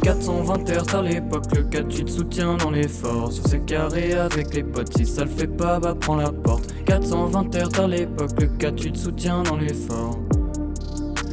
420 Hz à l'époque, le 4-8 soutient dans l'effort. Sur ses carrés avec les potes, si ça le fait pas, bah prends la porte. 420 Hz à l'époque, le 4-8 soutient dans l'effort.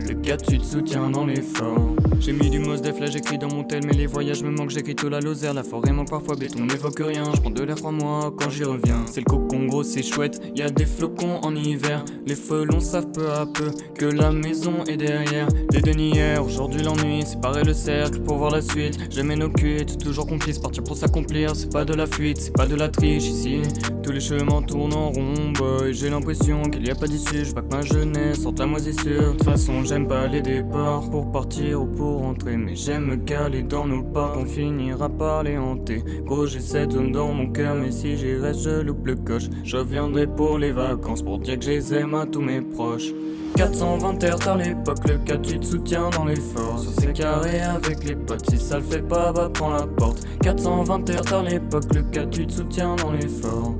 Le 4-8 soutient dans l'effort. J'ai mis du Mos Def, là j'écris dans mon tel. Mais les voyages me manquent, j'écris tout la Lozère. La forêt manque parfois, béton n'évoque rien. Je prends de l'air 3 mois quand j'y reviens. C'est le cocon gros, c'est chouette, y'a des flocons en hiver. Les frelons savent peu à peu que la maison est derrière. Les deniers, aujourd'hui l'ennui, séparer le cercle pour voir la suite. J'aimais nos cuites, toujours complices, partir pour s'accomplir. C'est pas de la fuite, c'est pas de la triche ici. Tous les chemins tournent en rond, boy. J'ai l'impression qu'il y a pas d'issue, je vois que ma jeunesse sorte la moisissure. De toute façon j'aime pas les départs pour partir ou pour rentrer, mais j'aime me caler dans nos parcs, on finira par les hanter. Gros j'ai cette zone dans mon cœur, mais si j'y reste je loupe le coche. Je reviendrai pour les vacances pour dire que je les aime à tous mes proches. 420 Hz à l'époque, le 4-8 soutient dans l'effort. Sur ses carrés avec les potes, si ça le fait pas, bah prends la porte. 420 Hz à l'époque, le 4-8 soutient dans l'effort.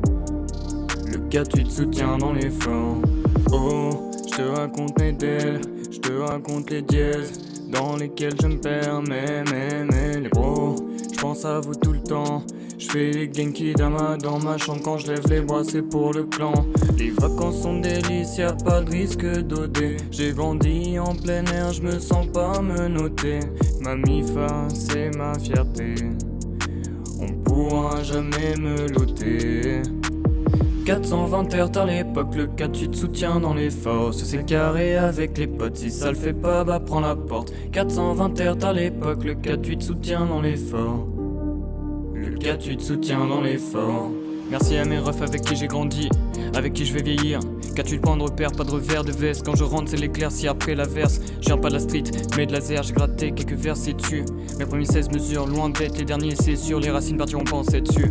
Le 4-8 soutient dans l'effort. Oh, je te raconte mes délais, je te raconte les dièses dans lesquels je me perds, mais les bros, je pense à vous tout le temps. Je fais les Genki Dama dans ma chambre quand je lève les bras, c'est pour le clan. Les vacances sont délices, y'a pas de risque d'OD. J'ai grandi en plein air, je me sens pas me noter. Ma MIFA, c'est ma fierté, on pourra jamais me loter. 420 Hz à l'époque, le 4-8 soutient dans l'effort. Sur ses carrés avec les potes, si ça le fait pas, bah prends la porte. 420 Hz à l'époque, le 4-8 soutient dans l'effort. Le 4-8 soutient dans l'effort. Merci à mes refs avec qui j'ai grandi, avec qui je vais vieillir. 4-8 points de repère, pas de revers de veste. Quand je rentre c'est l'éclaircie après la verse. Je viens pas de la street, mais de laser, j'ai gratté quelques versets dessus. Mes premiers 16 mesures, loin d'être les derniers, c'est sûr. Les racines partiront penser dessus.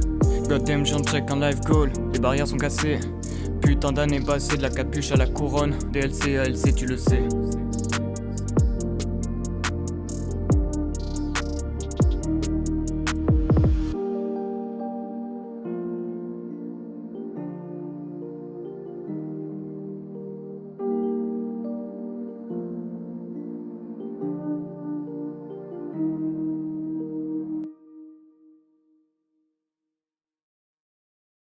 Goddamn, j'en check un live goal, les barrières sont cassées. Putain d'années passées, de la capuche à la couronne. DLC, ALC, tu le sais.